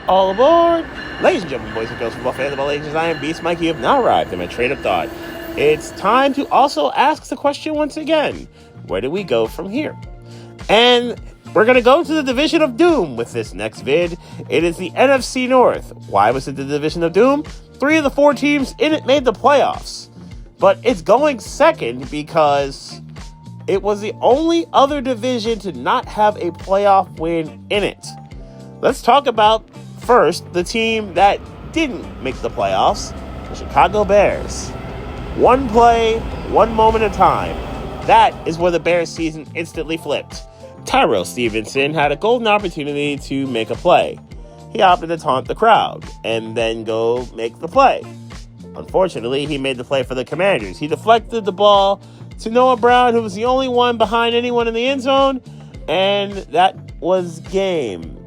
All aboard! Ladies and gentlemen, boys and girls, football fans of all ages, I am Beast Mike. You have now arrived at my train of thought. It's time to also ask the question once again, where do we go from here? And we're going to go to the Division of Doom with this next vid. It is the NFC North. Why was it the Division of Doom? 3 of the 4 teams in it made the playoffs. But it's going second because it was the only other division to not have a playoff win in it. Let's talk about, first, the team that didn't make the playoffs, the Chicago Bears. One play, one moment of time. That is where the Bears season instantly flipped. Tyrell Stevenson had a golden opportunity to make a play. He opted to taunt the crowd and then go make the play. Unfortunately, he made the play for the Commanders. He deflected the ball to Noah Brown, who was the only one behind anyone in the end zone, and that was game.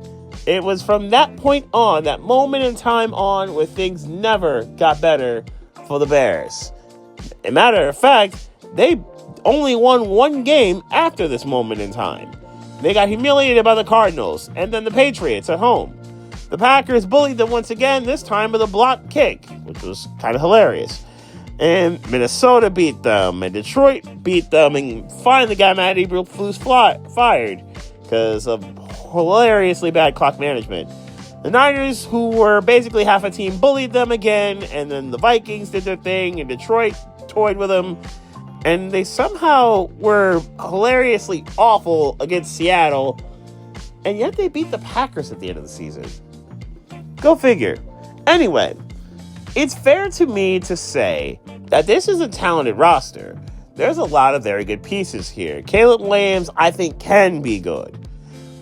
It was from that point on, that moment in time on, where things never got better for the Bears. As a matter of fact, they only won one game after this moment in time. They got humiliated by the Cardinals and then the Patriots at home. The Packers bullied them once again, this time with a blocked kick, which was kind of hilarious. And Minnesota beat them, and Detroit beat them, and finally got Matt Eberflus fired because of hilariously bad clock management. The Niners, who were basically half a team, bullied them again, and then the Vikings did their thing, and Detroit toyed with them, and they somehow were hilariously awful against Seattle, and yet they beat the Packers at the end of the season. Go figure. Anyway, it's fair to me to say that this is a talented roster. There's a lot of very good pieces here. Caleb Williams, I think, can be good.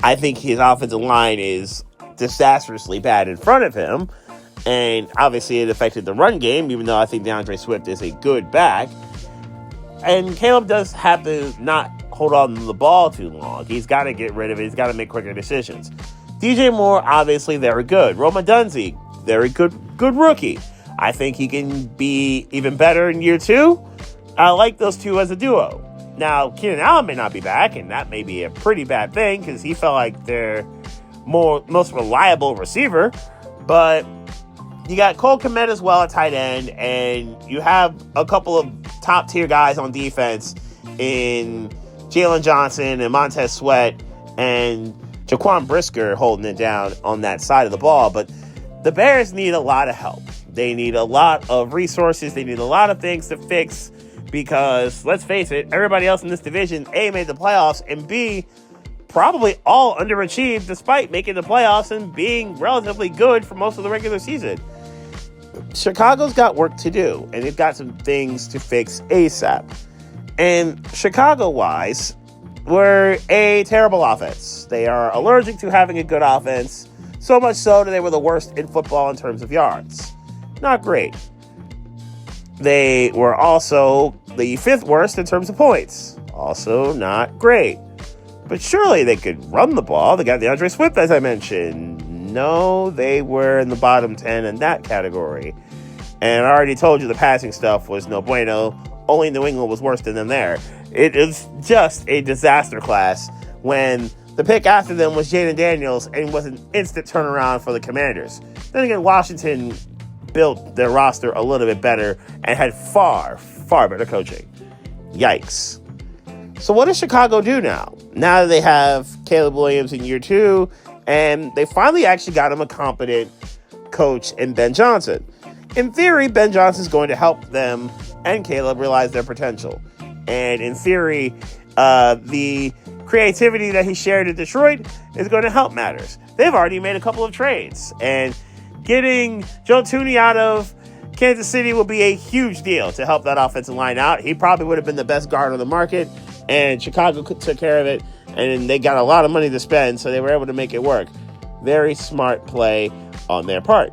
I think his offensive line is disastrously bad in front of him, and obviously it affected the run game, even though I think DeAndre Swift is a good back. And Caleb does have to not hold on to the ball too long. He's got to get rid of it. He's got to make quicker decisions. DJ Moore, obviously, very good. Roma Dunze, very good rookie. I think he can be even better in year 2. I like those two as a duo. Now, Keenan Allen may not be back, and that may be a pretty bad thing because he felt like their most reliable receiver. But you got Cole Kmet as well at tight end, and you have a couple of top-tier guys on defense in Jalen Johnson and Montez Sweat and Jaquan Brisker holding it down on that side of the ball. But the Bears need a lot of help. They need a lot of resources. They need a lot of things to fix because, let's face it, everybody else in this division, A, made the playoffs, and B, probably all underachieved despite making the playoffs and being relatively good for most of the regular season. Chicago's got work to do, and they've got some things to fix ASAP. And Chicago-wise, we're a terrible offense. They are allergic to having a good offense, so much so that they were the worst in football in terms of yards. Not great. They were also the 5th worst in terms of points. Also not great. But surely they could run the ball. They got DeAndre Swift, as I mentioned. No, they were in the bottom 10 in that category. And I already told you the passing stuff was no bueno. Only New England was worse than them there. It is just a disaster class when the pick after them was Jaden Daniels and was an instant turnaround for the Commanders. Then again, Washington built their roster a little bit better and had far, far better coaching. Yikes. So what does Chicago do now? Now that they have Caleb Williams in year 2, and they finally actually got him a competent coach in Ben Johnson. In theory, Ben Johnson is going to help them and Caleb realize their potential. And in theory, the creativity that he shared at Detroit is going to help matters. They've already made a couple of trades, and getting Joe Thuney out of Kansas City will be a huge deal to help that offensive line out. He probably would have been the best guard on the market, and Chicago took care of it, and they got a lot of money to spend, so they were able to make it work. Very smart play on their part.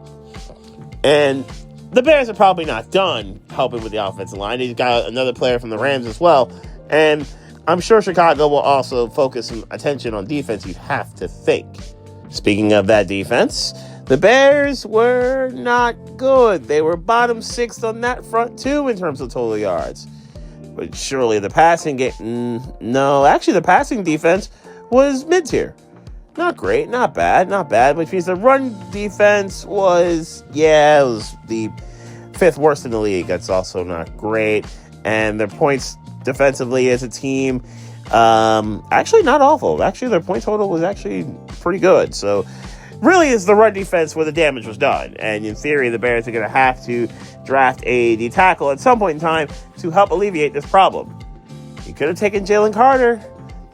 And the Bears are probably not done helping with the offensive line. He's got another player from the Rams as well, and I'm sure Chicago will also focus some attention on defense, you have to think. Speaking of that defense, the Bears were not good. They were bottom 6th on that front, too, in terms of total yards. But surely the passing game... No, actually, the passing defense was mid-tier. Not great, not bad, which means the run defense was the fifth worst in the league. That's also not great. And their points defensively as a team, actually not awful. Actually, their point total was actually pretty good. So really is the run defense where the damage was done. And in theory, the Bears are going to have to draft a D tackle at some point in time to help alleviate this problem. You could have taken Jalen Carter.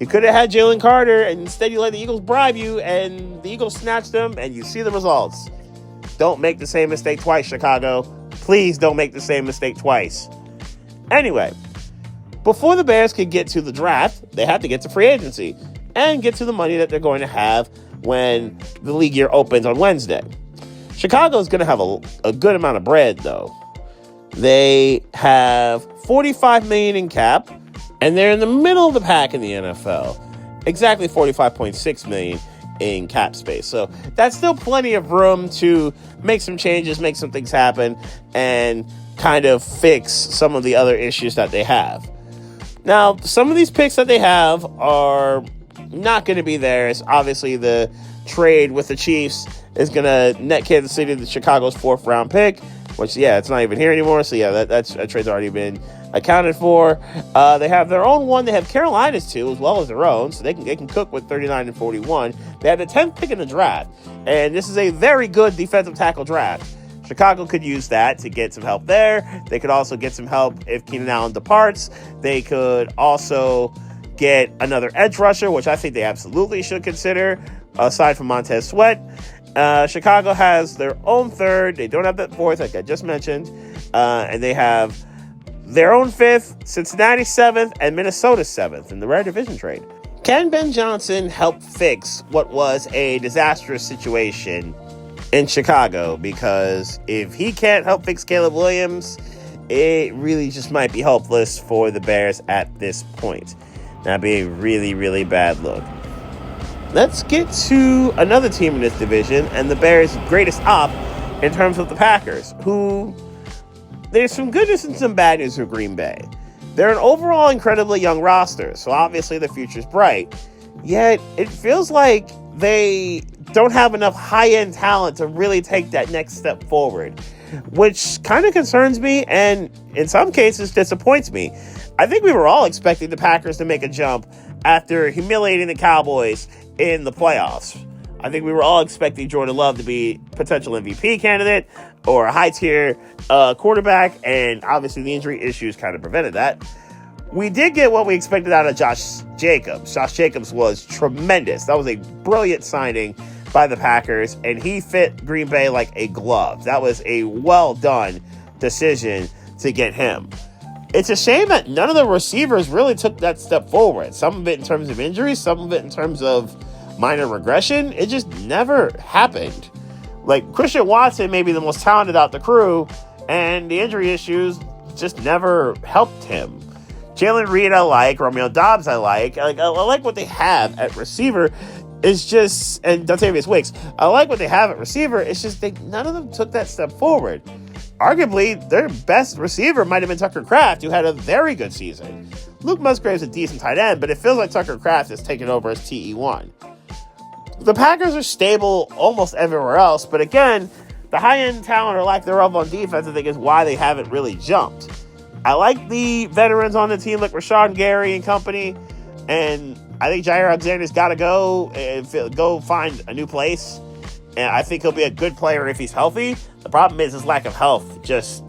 You could have had Jalen Carter, and instead you let the Eagles bribe you, and the Eagles snatched them, and you see the results. Don't make the same mistake twice, Chicago. Please don't make the same mistake twice. Anyway, before the Bears could get to the draft, they had to get to free agency and get to the money that they're going to have when the league year opens on Wednesday. Chicago is going to have a good amount of bread, though. They have $45 million in cap, and they're in the middle of the pack in the NFL. Exactly $45.6 million in cap space. So that's still plenty of room to make some changes, make some things happen, and kind of fix some of the other issues that they have. Now, some of these picks that they have are not going to be theirs. Obviously, the trade with the Chiefs is going to net Kansas City the Chicago's 4th round pick, which, it's not even here anymore. So, that trade's already been accounted for. They have their own one. They have Carolina's too, as well as their own, so they can cook with 39 and 41. They have the 10th pick in the draft, and this is a very good defensive tackle draft. Chicago could use that to get some help there. They could also get some help if Keenan Allen departs. They could also get another edge rusher, which I think they absolutely should consider, aside from Montez Sweat. Chicago has their own 3rd. They don't have that 4th, like I just mentioned. And they have their own 5th, Cincinnati 7th, and Minnesota 7th in the rare division trade. Can Ben Johnson help fix what was a disastrous situation in Chicago? Because if he can't help fix Caleb Williams, it really just might be hopeless for the Bears at this point. That'd be a really, really bad look. Let's get to another team in this division, and the Bears' greatest op in terms of the Packers, who there's some good news and some bad news for Green Bay. They're an overall incredibly young roster, so obviously the future's bright. Yet, it feels like they don't have enough high-end talent to really take that next step forward, which kind of concerns me and, in some cases, disappoints me. I think we were all expecting the Packers to make a jump after humiliating the Cowboys in the playoffs. I think we were all expecting Jordan Love to be potential MVP candidate or a high-tier quarterback, and obviously the injury issues kind of prevented that. We did get what we expected out of Josh Jacobs. Josh Jacobs was tremendous. That was a brilliant signing by the Packers, and he fit Green Bay like a glove. That was a well-done decision to get him. It's a shame that none of the receivers really took that step forward. Some of it in terms of injuries, some of it in terms of minor regression. It just never happened. Like, Christian Watson may be the most talented out the crew, and the injury issues just never helped him. Jalen Reed I like, Romeo Doubs I like what they have at receiver. It's just, and Dontavius Wicks, I like what they have at receiver. It's just none of them took that step forward. Arguably, their best receiver might have been Tucker Kraft, who had a very good season. Luke Musgrave's a decent tight end, but it feels like Tucker Kraft is taking over as TE1. The Packers are stable almost everywhere else, but again, the high-end talent or lack thereof on defense, I think, is why they haven't really jumped. I like the veterans on the team, like Rashawn Gary and company, and I think Jair Alexander's got to go and go find a new place, and I think he'll be a good player if he's healthy. The problem is his lack of health just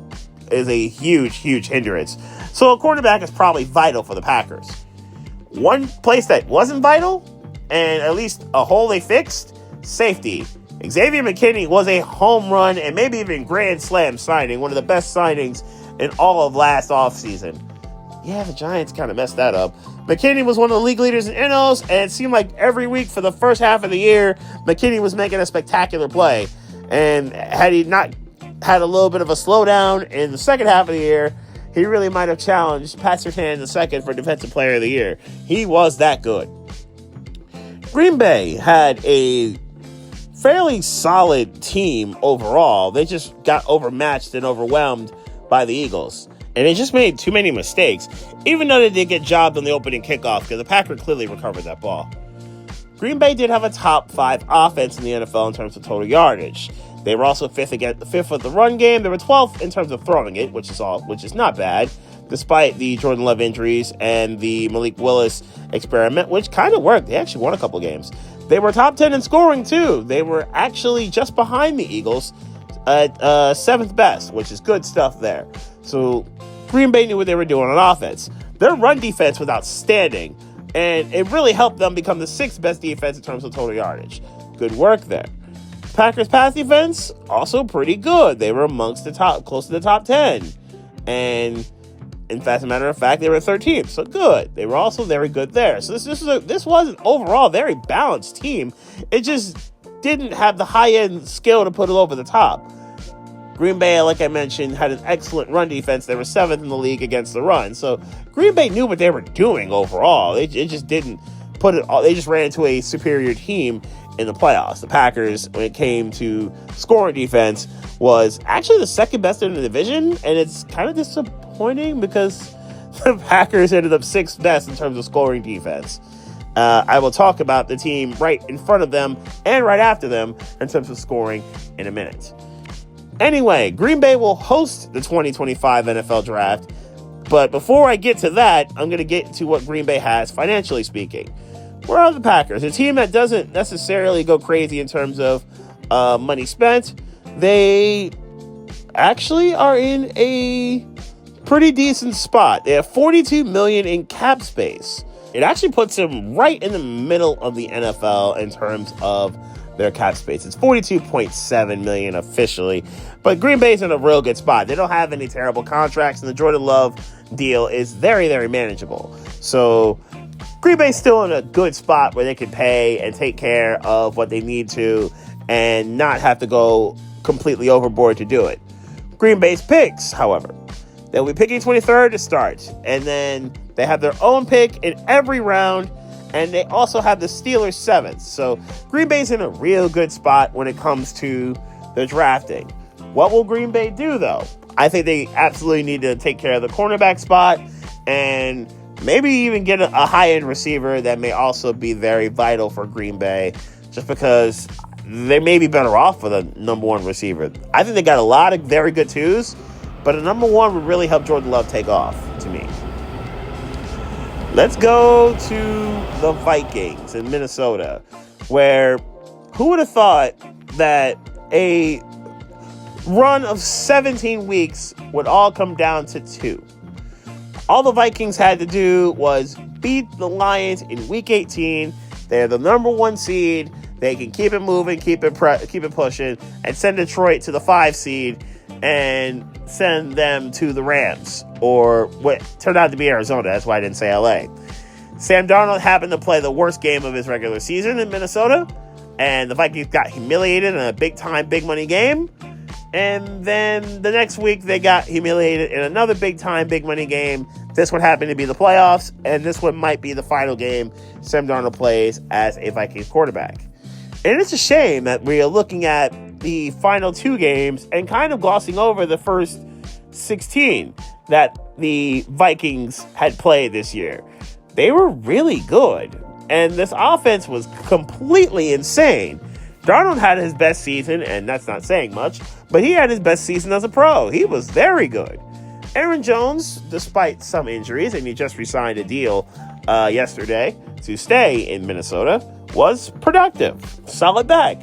is a huge, huge hindrance. So a quarterback is probably vital for the Packers. One place that wasn't vital, and at least a hole they fixed, safety. Xavier McKinney was a home run and maybe even grand slam signing, one of the best signings in all of last offseason. Yeah, the Giants kind of messed that up. McKinney was one of the league leaders in NOs, and it seemed like every week for the first half of the year, McKinney was making a spectacular play. And had he not had a little bit of a slowdown in the second half of the year, he really might have challenged Pat Surtain II for Defensive Player of the Year. He was that good. Green Bay had a fairly solid team overall. They just got overmatched and overwhelmed by the Eagles. And they just made too many mistakes, even though they did get jobbed on the opening kickoff, because the Packers clearly recovered that ball. Green Bay did have a top 5 offense in the NFL in terms of total yardage. They were also fifth with the run game. They were 12th in terms of throwing it, which is not bad, despite the Jordan Love injuries and the Malik Willis experiment, which kind of worked. They actually won a couple games. They were top 10 in scoring, too. They were actually just behind the Eagles at 7th best, which is good stuff there. So Green Bay knew what they were doing on offense. Their run defense was outstanding, and it really helped them become the 6th best defense in terms of total yardage. Good work there. Packers pass defense, also pretty good. They were amongst close to the top 10. And as a matter of fact, they were 13th, so good. They were also very good there. So this was an overall very balanced team. It just didn't have the high-end skill to put it over the top. Green Bay, like I mentioned, had an excellent run defense. They were 7th in the league against the run. So Green Bay knew what they were doing overall. It just didn't put it all. They just ran into a superior team in the playoffs. The Packers, when it came to scoring defense, was actually the 2nd best in the division, and it's kind of disappointing because the Packers ended up 6th best in terms of scoring defense. I will talk about the team right in front of them and right after them in terms of scoring in a minute. Anyway, Green Bay will host the 2025 NFL Draft, but before I get to that, I'm going to get to what Green Bay has financially speaking. Where are the Packers? A team that doesn't necessarily go crazy in terms of money spent. They actually are in a pretty decent spot. They have $42 million in cap space. It actually puts them right in the middle of the NFL in terms of their cap space. It's $42.7 million officially, but Green Bay's in a real good spot. They don't have any terrible contracts, and the Jordan Love deal is very, very manageable. So Green Bay's still in a good spot where they can pay and take care of what they need to and not have to go completely overboard to do it. Green Bay's picks, however, they'll be picking 23rd to start, and then they have their own pick in every round, and they also have the Steelers 7th. So Green Bay's in a real good spot when it comes to the drafting. What will Green Bay do, though? I think they absolutely need to take care of the cornerback spot and maybe even get a high-end receiver that may also be very vital for Green Bay, just because they may be better off with a number 1 receiver. I think they got a lot of very good 2s, but a number 1 would really help Jordan Love take off, to me. Let's go to the Vikings in Minnesota, where who would have thought that a run of 17 weeks would all come down to 2. All the Vikings had to do was beat the Lions in Week 18. They're the number 1 seed. They can keep it moving, keep it pushing, and send Detroit to the 5 seed and send them to the Rams, or what turned out to be Arizona. That's why I didn't say LA. Sam Darnold happened to play the worst game of his regular season in Minnesota, and the Vikings got humiliated in a big-time, big-money game. And then the next week, they got humiliated in another big-time, big-money game. This one happened to be the playoffs, and this one might be the final game Sam Darnold plays as a Vikings quarterback. And it's a shame that we are looking at the final 2 games and kind of glossing over the first 16 that the Vikings had played this year. They were really good, and this offense was completely insane. Darnold had his best season, and that's not saying much, but he had his best season as a pro. He was very good. Aaron Jones, despite some injuries, and he just re-signed a deal yesterday to stay in Minnesota, was productive. Solid back.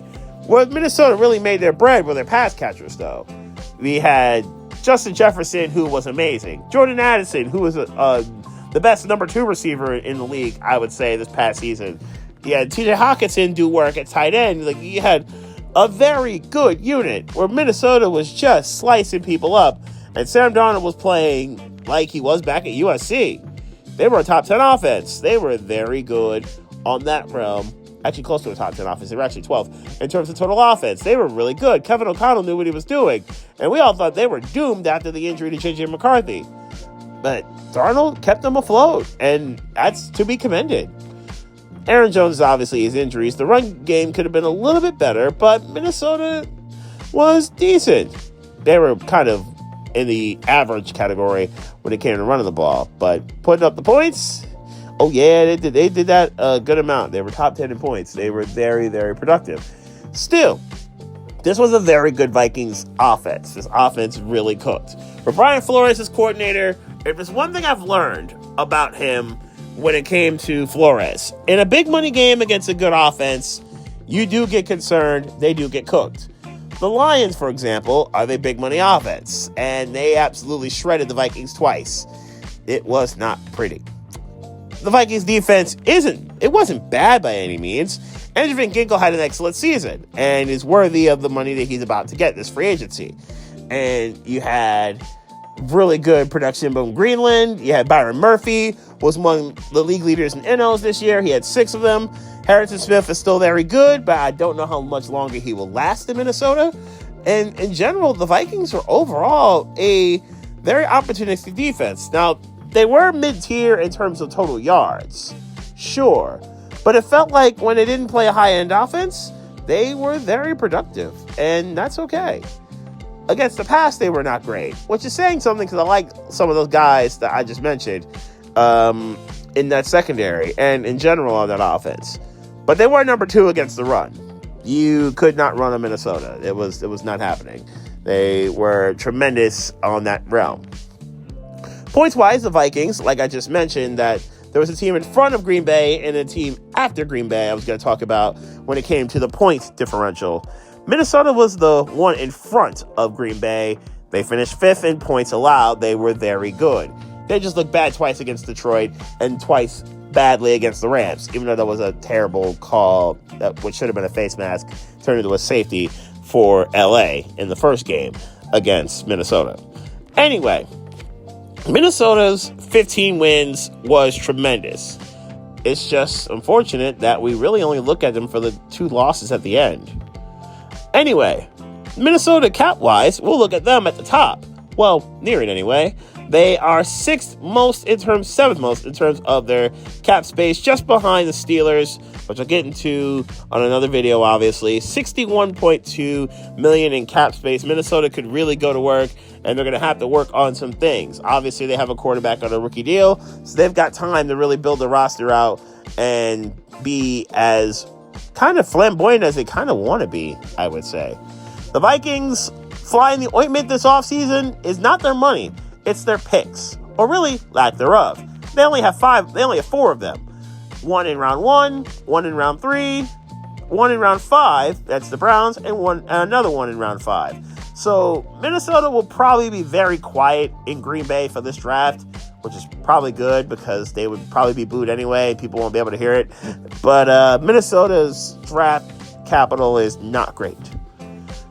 Well, Minnesota really made their bread with their pass catchers, though. We had Justin Jefferson, who was amazing. Jordan Addison, who was the best number 2 receiver in the league, I would say, this past season. You had TJ Hawkinson do work at tight end. Like, you had a very good unit where Minnesota was just slicing people up, and Sam Darnold was playing like he was back at USC. They were a top 10 offense. They were very good on that realm. Actually, close to a top 10 offense. They were actually 12th in terms of total offense. They were really good. Kevin O'Connell knew what he was doing, and we all thought they were doomed after the injury to J.J. McCarthy. But Darnold kept them afloat, and that's to be commended. Aaron Jones, obviously, his injuries. The run game could have been a little bit better, but Minnesota was decent. They were kind of in the average category when it came to running the ball, but putting up the points, Oh, yeah, they did that a good amount. They were top 10 in points. They were very, very productive. Still, this was a very good Vikings offense. This offense really cooked. For Brian Flores as coordinator, if there's one thing I've learned about him when it came to Flores, in a big money game against a good offense, you do get concerned. They do get cooked. The Lions, for example, are the big money offense, and they absolutely shredded the Vikings twice. It was not pretty. The Vikings defense wasn't bad by any means. Andrew Van Ginkel had an excellent season and is worthy of the money that he's about to get this free agency. And you had really good production from Greenland. You had Byron Murphy, was among the league leaders in NOs this year. He had 6 of them. Harrison Smith is still very good, but I don't know how much longer he will last in Minnesota. And in general, the Vikings were overall a very opportunistic defense. Now, they were mid-tier in terms of total yards, sure. But it felt like when they didn't play a high-end offense, they were very productive. And that's okay. Against the pass, they were not great, which is saying something because I like some of those guys that I just mentioned in that secondary and in general on that offense. But they were number 2 against the run. You could not run on Minnesota. It was not happening. They were tremendous on that realm. Points-wise, the Vikings, like I just mentioned, that there was a team in front of Green Bay and a team after Green Bay I was going to talk about when it came to the points differential. Minnesota was the one in front of Green Bay. They finished 5th in points allowed. They were very good. They just looked bad twice against Detroit and twice badly against the Rams, even though that was a terrible call, which should have been a face mask, turned into a safety for LA in the first game against Minnesota. Anyway, Minnesota's 15 wins was tremendous. It's just unfortunate that we really only look at them for the 2 losses at the end. Anyway, Minnesota cap-wise, we'll look at them at the top. Well, near it anyway. They are 7th most in terms of their cap space, just behind the Steelers, which I'll get into on another video, obviously. $61.2 million in cap space. Minnesota could really go to work, and they're going to have to work on some things. Obviously, they have a quarterback on a rookie deal, so they've got time to really build the roster out and be as kind of flamboyant as they kind of want to be, I would say. The Vikings flying the ointment this offseason is not their money. It's their picks, or really lack thereof. They only have 4 of them. 1 in round 1, 1 in round 3, 1 in round 5, that's the Browns, and another 1 in round 5. So Minnesota will probably be very quiet in Green Bay for this draft, which is probably good because they would probably be booed anyway. People won't be able to hear it. But Minnesota's draft capital is not great.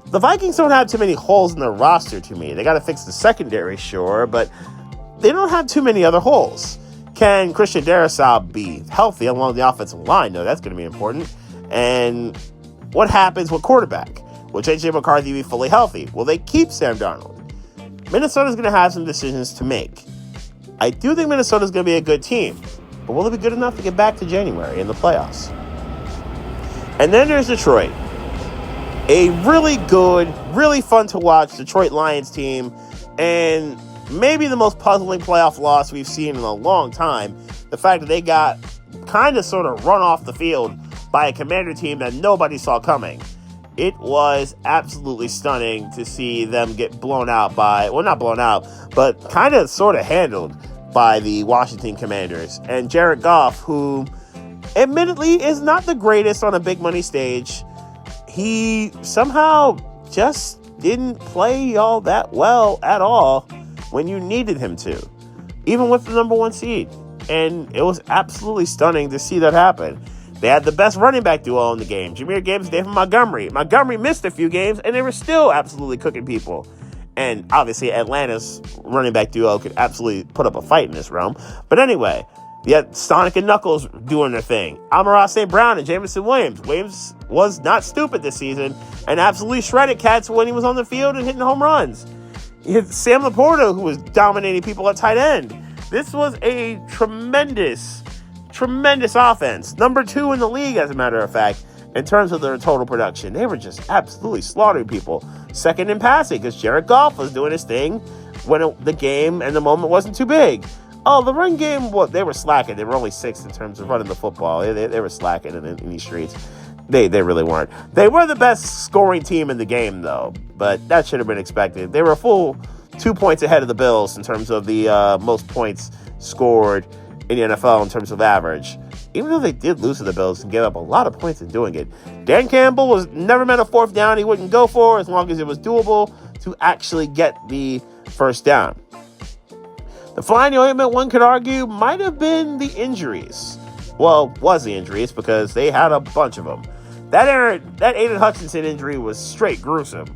The Vikings don't have too many holes in their roster to me. They got to fix the secondary, sure, but they don't have too many other holes. Can Christian Darrisaw be healthy along the offensive line? No, that's going to be important. And what happens with quarterback? Will J.J. McCarthy be fully healthy? Will they keep Sam Darnold? Minnesota's going to have some decisions to make. I do think Minnesota's going to be a good team, but will it be good enough to get back to January in the playoffs? And then there's Detroit. A really good, really fun to watch Detroit Lions team, and maybe the most puzzling playoff loss we've seen in a long time. The fact that they got kind of sort of run off the field by a Commander team that nobody saw coming. It was absolutely stunning to see them get blown out by, well, not blown out, but kind of sort of handled by the Washington Commanders. And Jared Goff, who admittedly is not the greatest on a big money stage, he somehow just didn't play all that well at all when you needed him to, even with the number 1 seed. And it was absolutely stunning to see that happen. They had the best running back duo in the game, Jahmyr Gibbs, David Montgomery. Montgomery missed a few games, and they were still absolutely cooking people. And obviously, Atlanta's running back duo could absolutely put up a fight in this realm. But anyway, you had Sonic and Knuckles doing their thing. Amon-Ra St. Brown and Jameson Williams. Williams was not stupid this season and absolutely shredded cats when he was on the field and hitting home runs. You had Sam Laporta, who was dominating people at tight end. This was a tremendous offense. Number 2 in the league, as a matter of fact, in terms of their total production. They were just absolutely slaughtering people. Second in passing, because Jared Goff was doing his thing when the game and the moment wasn't too big. Oh, the run game, well, they were slacking. They were only 6th in terms of running the football. They were slacking in these streets. They really weren't. They were the best scoring team in the game, though, but that should have been expected. They were a full 2 points ahead of the Bills in terms of the most points scored in the NFL in terms of average, even though they did lose to the Bills and gave up a lot of points in doing it. Dan Campbell was never meant a 4th down he wouldn't go for as long as it was doable to actually get the first down. The fly in the ointment, one could argue, might have been the injuries. Well, was the injuries because they had a bunch of them. That Aiden Hutchinson injury was straight gruesome.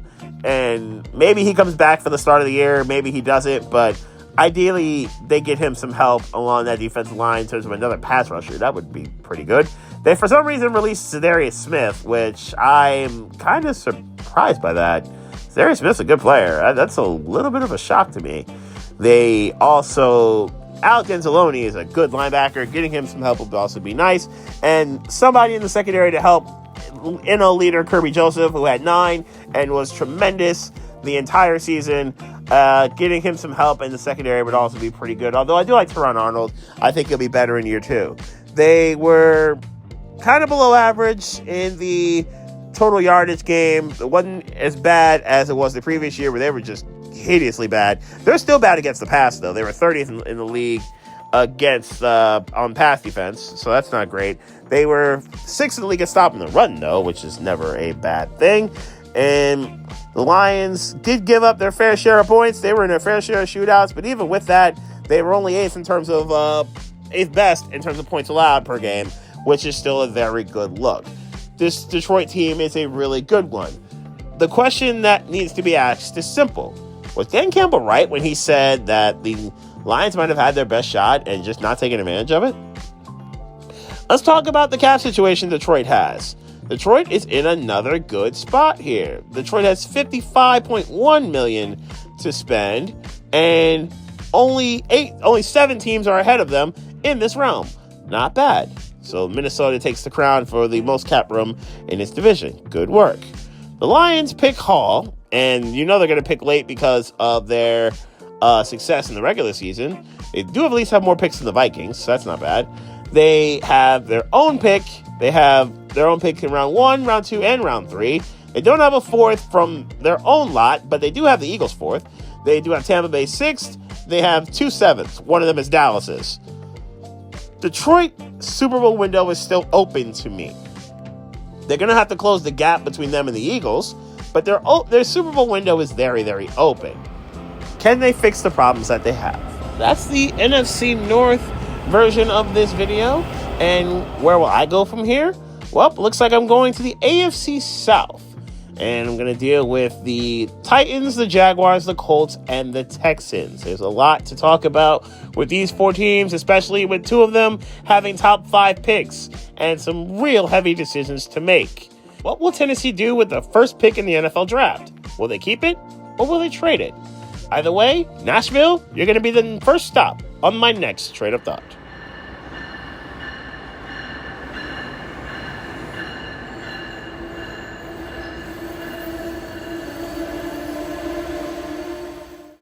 And maybe he comes back for the start of the year, maybe he doesn't, but ideally they get him some help along that defensive line in terms of another pass rusher. That would be pretty good. They, for some reason, released Za'Darius Smith, which I'm kind of surprised by that. Za'Darius Smith's a good player. That's a little bit of a shock to me. They also, Alec Anzalone is a good linebacker. Getting him some help would also be nice. And somebody in the secondary to help NO leader Kirby Joseph, who had 9 and was tremendous the entire season. Getting him some help in the secondary would also be pretty good. Although I do like Teron Arnold. I think he'll be better in year 2. They were kind of below average in the total yardage game. It wasn't as bad as it was the previous year where they were just hideously bad. They're still bad against the pass, though. They were 30th in the league against on pass defense, so that's not great. They were 6th in the league at stopping the run, though, which is never a bad thing. And the Lions did give up their fair share of points. They were in their fair share of shootouts, but even with that, they were only 8th in terms of 8th best in terms of points allowed per game, which is still a very good look. This Detroit team is a really good one. The question that needs to be asked is simple. Was Dan Campbell right when he said that the Lions might have had their best shot and just not taken advantage of it? Let's talk about the cap situation Detroit has. Detroit is in another good spot here. Detroit has $55.1 million to spend, and only 7 teams are ahead of them in this realm. Not bad. So Minnesota takes the crown for the most cap room in its division. Good work. The Lions pick Hall, and you know they're going to pick late because of their success in the regular season. They do at least have more picks than the Vikings, so that's not bad. They have their own pick. They have their own pick in round 1, round 2, and round 3. They don't have a 4th from their own lot, but they do have the Eagles' 4th. They do have Tampa Bay 6th. They have 2 7ths. One of them is Dallas's. Detroit Super Bowl window is still open to me. They're going to have to close the gap between them and the Eagles, but their Super Bowl window is very, very open. Can they fix the problems that they have? That's the NFC North version of this video. And where will I go from here? Well, looks like I'm going to the AFC South. And I'm going to deal with the Titans, the Jaguars, the Colts, and the Texans. There's a lot to talk about with these 4 teams, especially with 2 of them having top 5 picks and some real heavy decisions to make. What will Tennessee do with the first pick in the NFL draft? Will they keep it or will they trade it? Either way, Nashville, you're going to be the first stop on my next Trade of Thought.